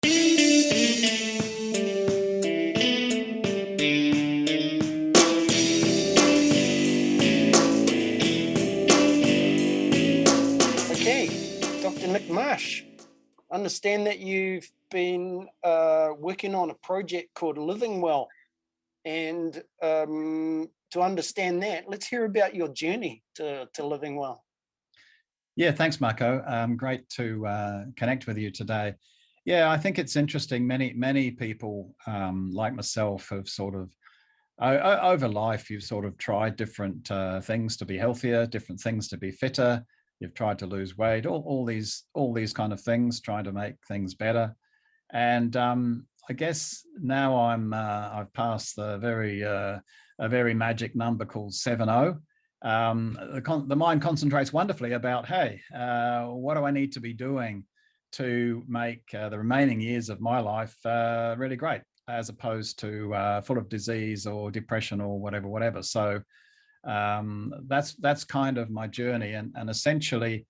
Dr. Nick Marsh, understand that you've been working on a project called Living Well. And to understand that, let's hear about your journey to living well. Yeah, thanks, Marco. Great to connect with you today. Yeah, I think it's interesting. Many people like myself have sort of, over life, you've sort of tried different things to be healthier, different things to be fitter. You've tried to lose weight, all these kind of things, trying to make things better. And I guess now I've passed a very magic number called 70. The mind concentrates wonderfully about, hey, what do I need to be doing to make the remaining years of my life really great, as opposed to full of disease or depression or whatever. So that's kind of my journey, and essentially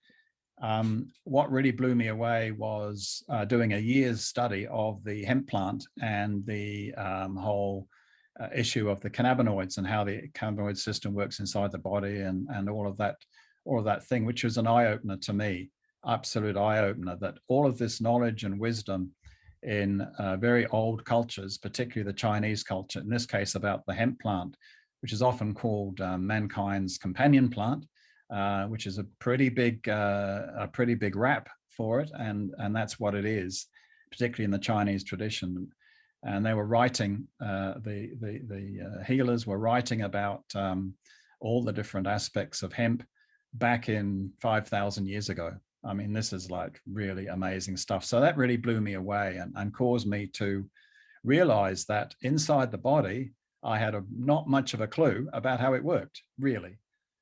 what really blew me away was doing a year's study of the hemp plant and the whole issue of the cannabinoids and how the cannabinoid system works inside the body, and all of that thing, which was an eye-opener to me, absolute eye-opener, that all of this knowledge and wisdom in very old cultures, particularly the Chinese culture, in this case about the hemp plant, which is often called mankind's companion plant, which is a pretty big rap for it, and that's what it is, particularly in the Chinese tradition. And they were writing, the healers were writing about all the different aspects of hemp back in 5,000 years ago. I mean, this is like really amazing stuff. So that really blew me away and caused me to realize that inside the body, I had not much of a clue about how it worked, really.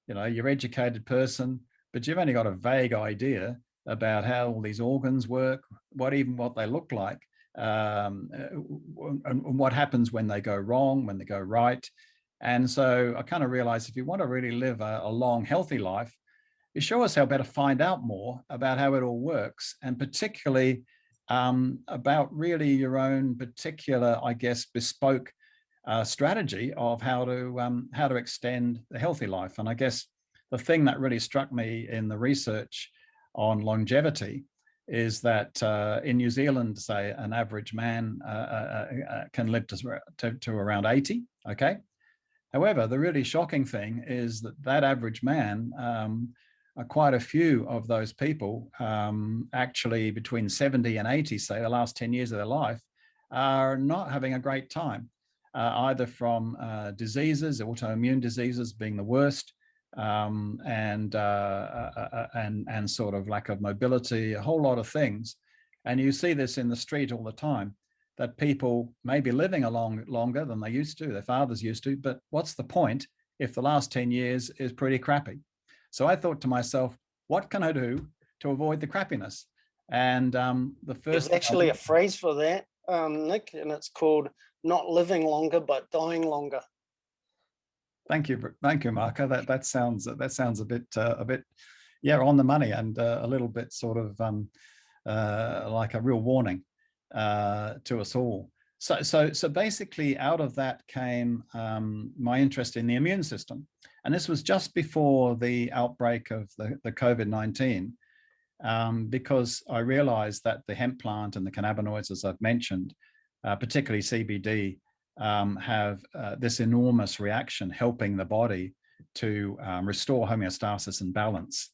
You know, you're an educated person, but you've only got a vague idea about how all these organs work, what they look like, and what happens when they go wrong, when they go right. And so I kind of realized, if you want to really live a long, healthy life, you sure as hell better find out more about how it all works, and particularly about really your own particular, I guess, bespoke strategy of how to extend the healthy life. And I guess the thing that really struck me in the research on longevity is that in New Zealand, say, an average man can live to around 80. Okay. However, the really shocking thing is that average man, quite a few of those people, actually between 70 and 80, say, the last 10 years of their life, are not having a great time. Either from diseases, autoimmune diseases being the worst, and sort of lack of mobility, a whole lot of things. And you see this in the street all the time, that people may be living longer than they used to, their fathers used to, but what's the point if the last 10 years is pretty crappy? So I thought to myself, what can I do to avoid the crappiness? And the first— There's actually a phrase for that, Nick, and it's called not living longer, but dying longer. Thank you, Marco. That sounds a bit, yeah, on the money, and a little bit sort of like a real warning to us all. So basically, out of that came my interest in the immune system, and this was just before the outbreak of the COVID-19. Because I realized that the hemp plant and the cannabinoids, as I've mentioned, particularly CBD, have this enormous reaction helping the body to restore homeostasis and balance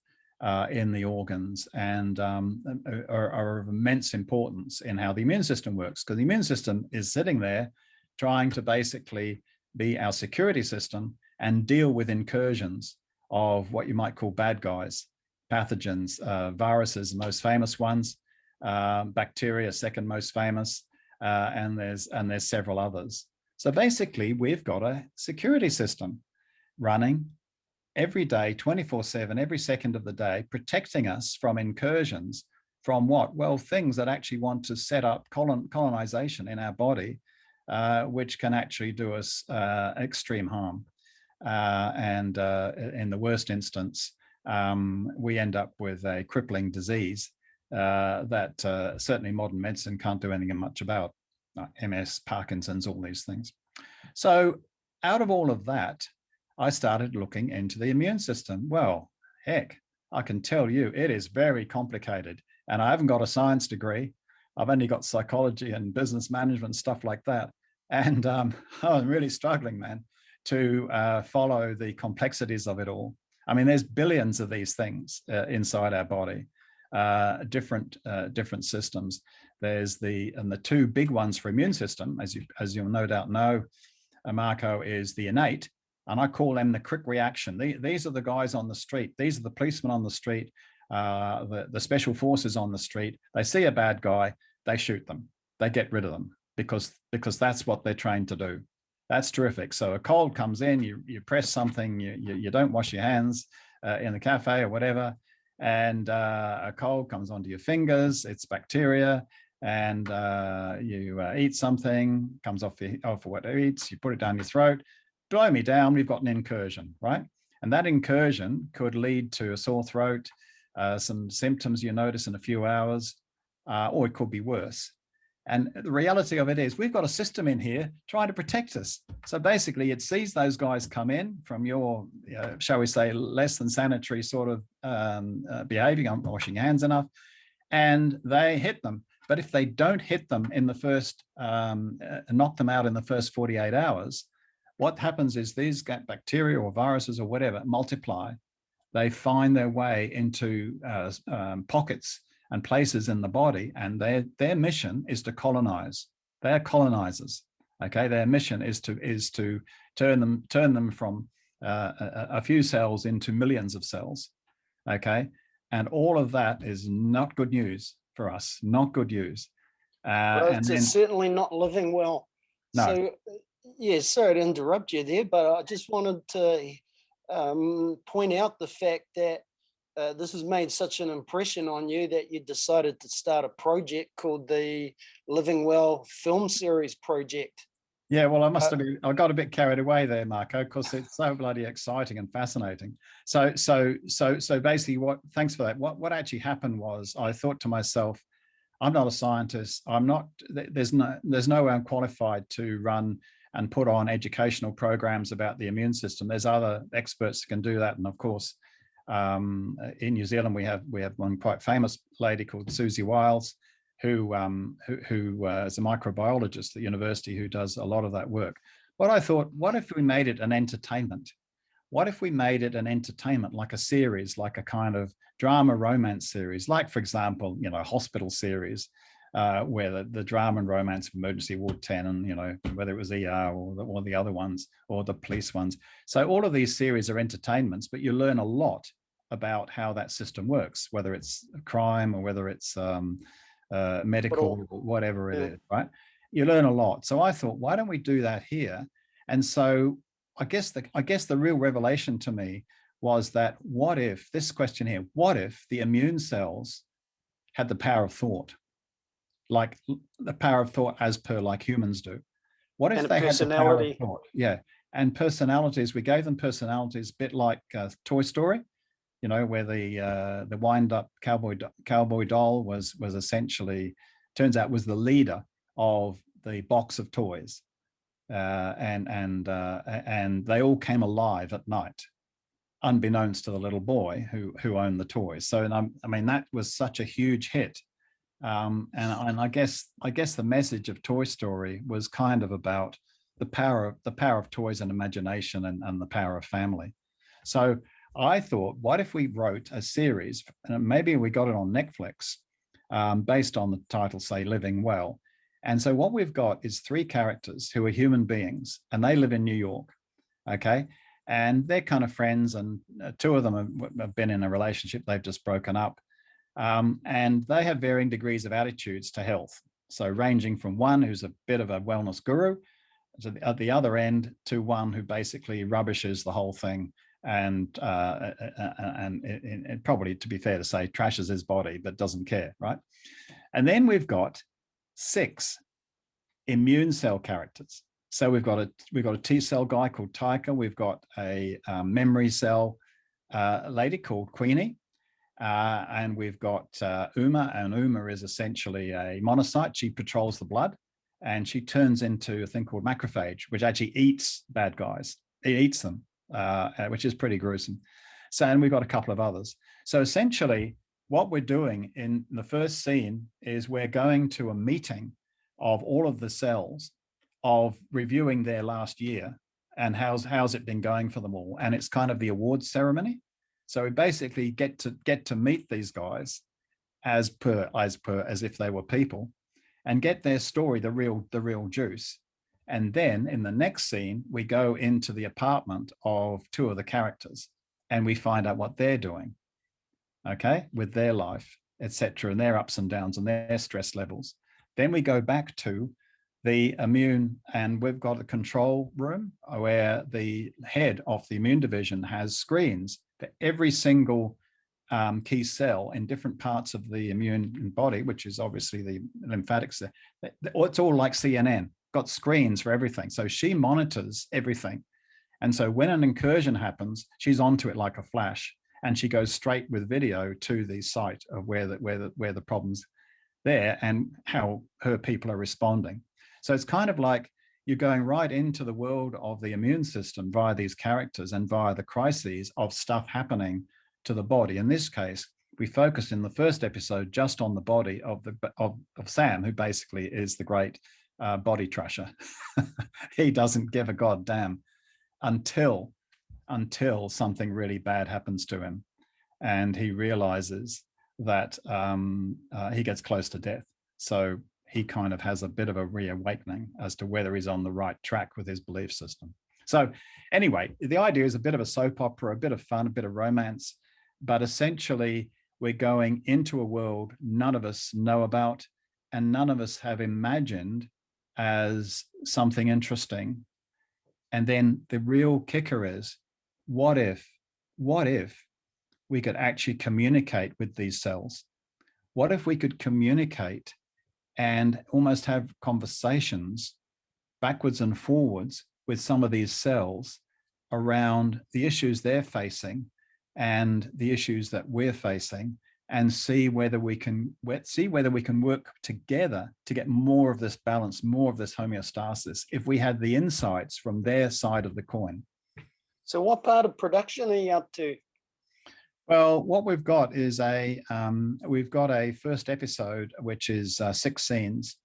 in the organs, and are of immense importance in how the immune system works, because the immune system is sitting there trying to basically be our security system and deal with incursions of what you might call bad guys, pathogens, viruses, the most famous ones, bacteria, second most famous, and there's several others. So basically, we've got a security system running every day, 24/7, every second of the day, protecting us from incursions from what? Well, things that actually want to set up colonization in our body, which can actually do us extreme harm. And in the worst instance, we end up with a crippling disease that certainly modern medicine can't do anything much about. MS, Parkinson's, all these things. So out of all of that, I started looking into the immune system. Well, heck, I can tell you it is very complicated. And I haven't got a science degree. I've only got psychology and business management, stuff like that. And I'm really struggling, man, to follow the complexities of it all. I mean, there's billions of these things inside our body, different systems. There's the two big ones for immune system, as you'll no doubt know, Marco, is the innate, and I call them the quick reaction. These are the guys on the street. These are the policemen on the street, the special forces on the street. They see a bad guy, they shoot them, they get rid of them because that's what they're trained to do. That's terrific. So a cold comes in, you press something, you don't wash your hands in the cafe or whatever, and a cold comes onto your fingers. It's bacteria. And you eat something, comes off what it eats, you put it down your throat, blow me down, we've got an incursion, right? And that incursion could lead to a sore throat, some symptoms you notice in a few hours, or it could be worse. And the reality of it is we've got a system in here trying to protect us. So basically it sees those guys come in from your, shall we say, less than sanitary sort of behaving, I'm washing hands enough, and they hit them. But if they don't hit them in the first, knock them out in the first 48 hours, what happens is these bacteria or viruses or whatever multiply. They find their way into pockets and places in the body, and their mission is to colonize. They're colonizers. Okay, their mission is to turn them from a few cells into millions of cells. Okay, and all of that is not good news for us, not good news. Well, it's certainly not living well. No. So, yeah, sorry to interrupt you there, but I just wanted to point out the fact that this has made such an impression on you that you decided to start a project called the Living Well Film Series Project. Yeah, well, I got a bit carried away there, Marco, because it's so bloody exciting and fascinating. So basically, thanks for that. What actually happened was I thought to myself, I'm not a scientist. There's no way I'm qualified to run and put on educational programs about the immune system. There's other experts that can do that, and of course, in New Zealand we have one quite famous lady called Susie Wiles, who is a microbiologist at the university who does a lot of that work. But I thought, what if we made it an entertainment? What if we made it an entertainment, like a series, like a kind of drama romance series, like, for example, hospital series, where the drama and romance of Emergency Ward 10, and whether it was ER or the other ones or the police ones. So all of these series are entertainments, but you learn a lot about how that system works, whether it's crime or whether it's medical, or whatever it is, right? You learn a lot. So I thought, why don't we do that here? And so I guess the real revelation to me was that what if the immune cells had the power of thought, like the power of thought as per like humans do? What if they had the power of thought? Yeah, and personalities. We gave them personalities, a bit like Toy Story. Where the wind-up cowboy doll was essentially, turns out, was the leader of the box of toys, and they all came alive at night, unbeknownst to the little boy who owned the toys. So, I mean, that was such a huge hit, and I guess the message of Toy Story was kind of about the power of toys and imagination and the power of family. So I thought, what if we wrote a series, and maybe we got it on Netflix, based on the title, say, Living Well. And so what we've got is 3 characters who are human beings, and they live in New York, okay? And they're kind of friends, and 2 of them have been in a relationship. They've just broken up. And they have varying degrees of attitudes to health. So ranging from one who's a bit of a wellness guru at the other end to one who basically rubbishes the whole thing, and probably, to be fair to say, trashes his body but doesn't care, right? And then we've got 6 immune cell characters. So we've got a T cell guy called Taika. We've got a memory cell lady called Queenie, And we've got Uma, and Uma is essentially a monocyte. She patrols the blood, and she turns into a thing called macrophage, which actually eats bad guys. It eats them, which is pretty gruesome. So, and we've got a couple of others. So essentially, what we're doing in the first scene is we're going to a meeting of all of the cells, of reviewing their last year and how's it been going for them all. And it's kind of the awards ceremony. So we basically get to meet these guys as if they were people, and get their story, the real juice. And then in the next scene, we go into the apartment of two of the characters, and we find out what they're doing, okay, with their life, etc., and their ups and downs and their stress levels. Then we go back to the immune, and we've got a control room where the head of the immune division has screens for every single key cell in different parts of the immune body, which is obviously the lymphatics. It's all like CNN, got screens for everything. So she monitors everything. And so when an incursion happens, she's onto it like a flash, and she goes straight with video to the site of where the problem's there and how her people are responding. So it's kind of like you're going right into the world of the immune system via these characters and via the crises of stuff happening to the body. In this case, we focused in the first episode just on the body of Sam, who basically is the great body trasher. He doesn't give a goddamn until something really bad happens to him, and he realizes that he gets close to death. So he kind of has a bit of a reawakening as to whether he's on the right track with his belief system. So anyway, the idea is a bit of a soap opera, a bit of fun, a bit of romance, but essentially we're going into a world none of us know about and none of us have imagined as something interesting. And then the real kicker is, what if we could actually communicate with these cells? What if we could communicate and almost have conversations backwards and forwards with some of these cells around the issues they're facing and the issues that we're facing, and see whether we can work together to get more of this balance, more of this homeostasis, if we had the insights from their side of the coin. So what part of production are you up to? Well, what we've got is we've got a first episode, which is 6 scenes,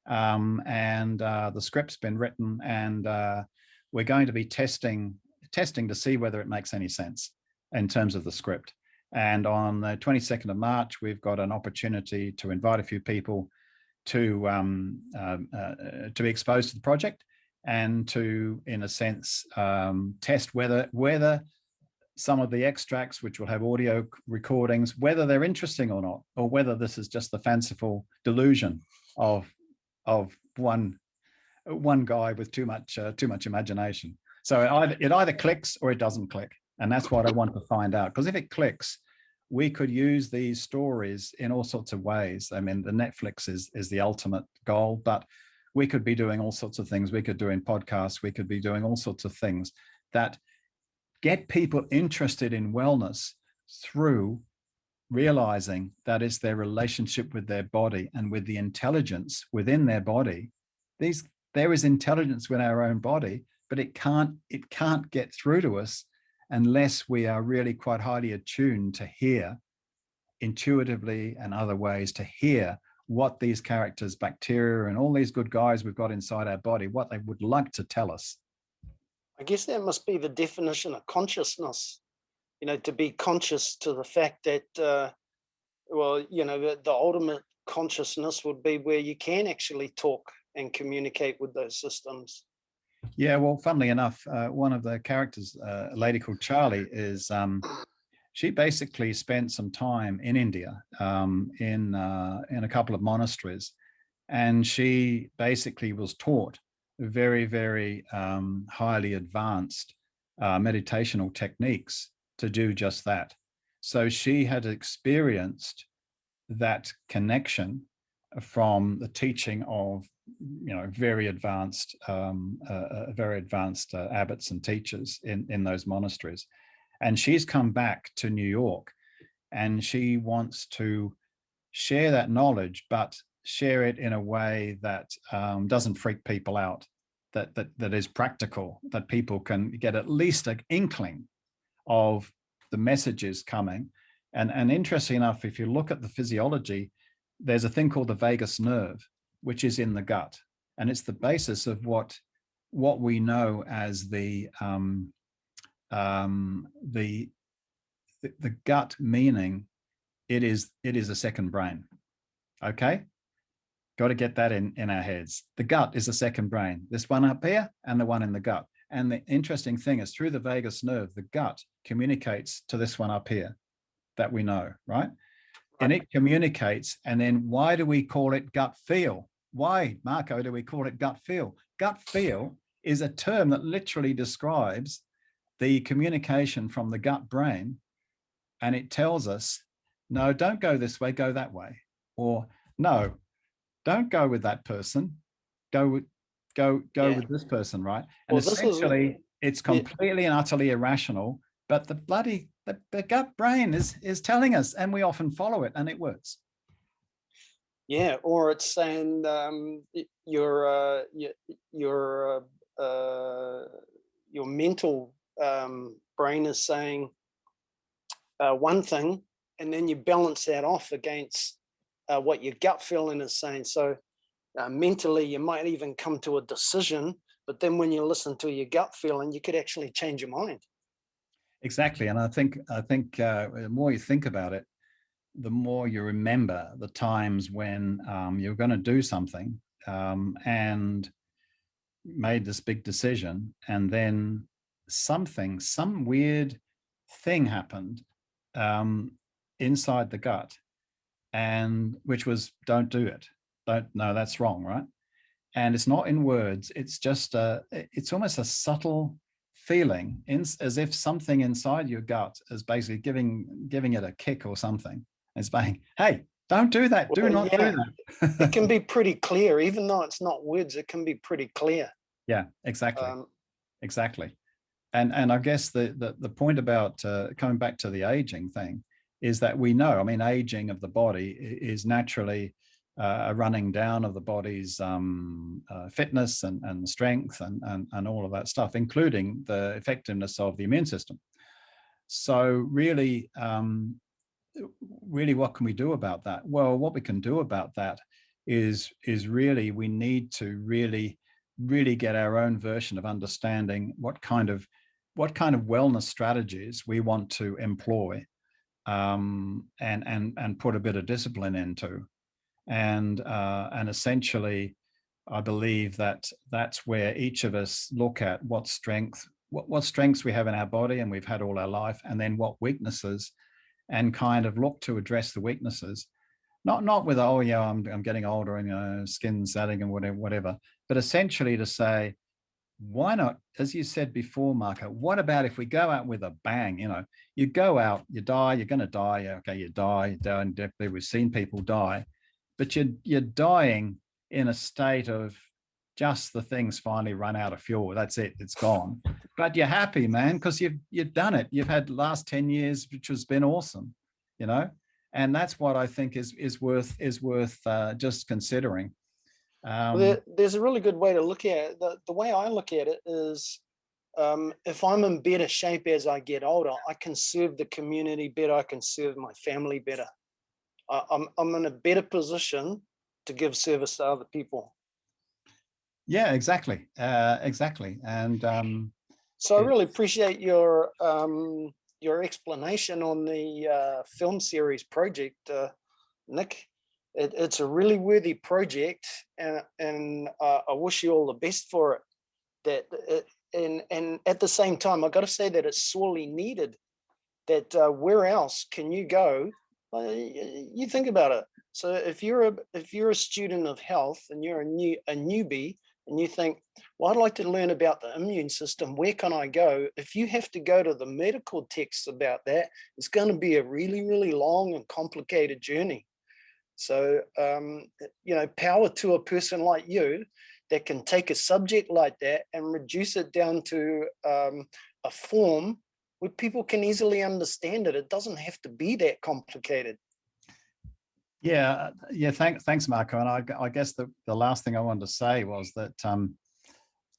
and the script's been written, and we're going to be testing to see whether it makes any sense in terms of the script. And on the 22nd of March, we've got an opportunity to invite a few people to be exposed to the project and to, in a sense, test whether some of the extracts, which will have audio recordings, whether they're interesting or not, or whether this is just the fanciful delusion of one guy with too much imagination. So it either clicks or it doesn't click, and that's what I want to find out. Because if it clicks, we could use these stories in all sorts of ways. I mean, the Netflix is the ultimate goal, but we could be doing all sorts of things. We could do in podcasts. We could be doing all sorts of things that get people interested in wellness through realizing that it's their relationship with their body and with the intelligence within their body. There is intelligence within our own body, but it can't get through to us unless we are really quite highly attuned to hear intuitively and other ways, to hear what these characters, bacteria and all these good guys we've got inside our body, what they would like to tell us. I guess that must be the definition of consciousness, to be conscious to the fact that, the ultimate consciousness would be where you can actually talk and communicate with those systems. Yeah, well, funnily enough, one of the characters, a lady called Charlie, is she basically spent some time in India in a couple of monasteries, and she basically was taught very, very highly advanced meditational techniques to do just that. So she had experienced that connection from the teaching of very advanced abbots and teachers in those monasteries. And she's come back to New York and she wants to share that knowledge, but share it in a way that doesn't freak people out, that is practical, that people can get at least an inkling of the messages coming. And interesting enough, if you look at the physiology, there's a thing called the vagus nerve, which is in the gut, and it's the basis of what we know as the gut, meaning it is a second brain. Okay, got to get that in our heads. The gut is a second brain. This one up here and the one in the gut. And the interesting thing is, through the vagus nerve, the gut communicates to this one up here that we know, right? And it communicates. And then why do we call it gut feel? Why, Marco, do we call it gut feel? Gut feel is a term that literally describes the communication from the gut brain. And it tells us, no, don't go this way, go that way. Or no, don't go with that person. Go with this person, right? And well, essentially, it's completely and utterly irrational, but the gut brain is telling us, and we often follow it, and it works. Yeah, or it's saying your mental brain is saying one thing, and then you balance that off against what your gut feeling is saying. So mentally, you might even come to a decision, but then when you listen to your gut feeling, you could actually change your mind. Exactly, and I think the more you think about it, the more you remember the times when you're going to do something and made this big decision, and then some weird thing happened inside the gut, and which was, don't do it. No, that's wrong, right? And it's not in words. It's just it's almost a subtle feeling, as if something inside your gut is basically giving it a kick or something. It's saying, hey, don't do that. Do not do that. It can be pretty clear, even though it's not words. It can be pretty clear. Yeah, exactly, exactly. And I guess the point about coming back to the aging thing is that we know, I mean, aging of the body is naturally a running down of the body's fitness and strength and all of that stuff, including the effectiveness of the immune system. So really, what can we do about that? Well, what we can do about that is really, we need to really get our own version of understanding what kind of wellness strategies we want to employ and put a bit of discipline into. And essentially, I believe that's where each of us look at what strengths we have in our body and we've had all our life, and then what weaknesses, and kind of look to address the weaknesses. Not with, oh yeah, I'm getting older and skin's sagging and whatever, but essentially to say, why not, as you said before, Marco, what about if we go out with a bang? You go out, you die, you're going to die. Okay, you die, and definitely we've seen people die, but you're dying in a state of just the thing's finally run out of fuel. That's it, it's gone. But you're happy, man, because you've done it. You've had the last 10 years, which has been awesome, and that's what I think is worth just considering. Well, there's a really good way to look at it. The way I look at it is, if I'm in better shape as I get older, I can serve the community better. I can serve my family better. I'm in a better position to give service to other people. Yeah, exactly, exactly. And so I really appreciate your explanation on the film series project, Nick. It's a really worthy project, and I wish you all the best for it. And at the same time, I've got to say that it's sorely needed. That where else can you go? You think about it. So if you're a student of health and you're a newbie, and you think, well, I'd like to learn about the immune system, where can I go? If you have to go to the medical texts about that, it's going to be a really, really long and complicated journey. So, power to a person like you that can take a subject like that and reduce it down to a form where people can easily understand it. It doesn't have to be that complicated. Yeah. Thanks, Marco. And I guess the last thing I wanted to say was that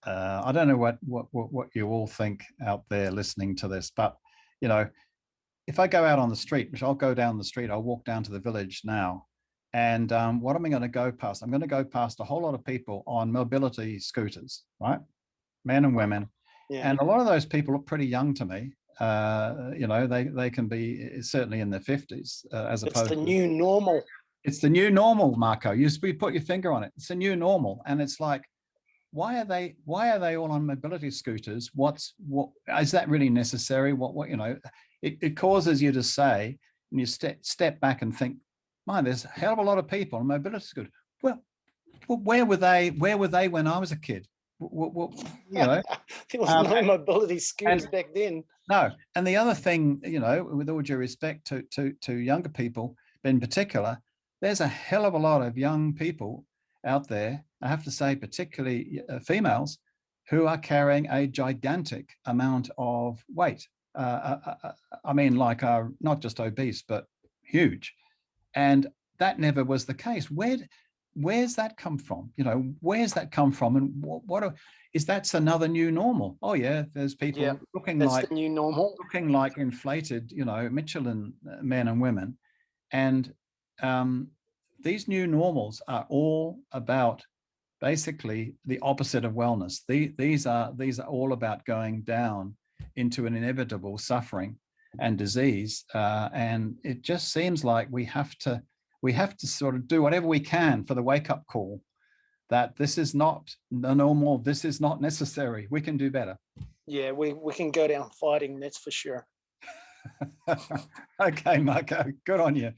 I don't know what you all think out there listening to this, but if I go out on the street, which I'll go down the street, I'll walk down to the village now, and what am I going to go past? I'm going to go past a whole lot of people on mobility scooters, right? Men and women. Yeah. And a lot of those people look pretty young to me. They can be certainly in their 50s as opposed to... It's the new normal. It's the new normal, Marco. You put your finger on it. It's a new normal. And it's like, why are they all on mobility scooters? What is that really necessary? It causes you to say, and you step back and think, man, there's a hell of a lot of people on mobility scooters. Well, where were they when I was a kid? There was no mobility scooters back then. No. And the other thing, with all due respect to younger people in particular, there's a hell of a lot of young people out there, I have to say, particularly females, who are carrying a gigantic amount of weight. I mean, like not just obese, but huge. And that never was the case. Where's that come from? Where's that come from? And is that's another new normal? Oh yeah, there's people looking like the new normal, looking like inflated, Michelin men and women. And these new normals are all about basically the opposite of wellness. These are all about going down into an inevitable suffering and disease. And it just seems like we have to sort of do whatever we can for the wake-up call that this is not the normal, this is not necessary. We can do better. Yeah, we can go down fighting, that's for sure. Okay, Marco, good on you.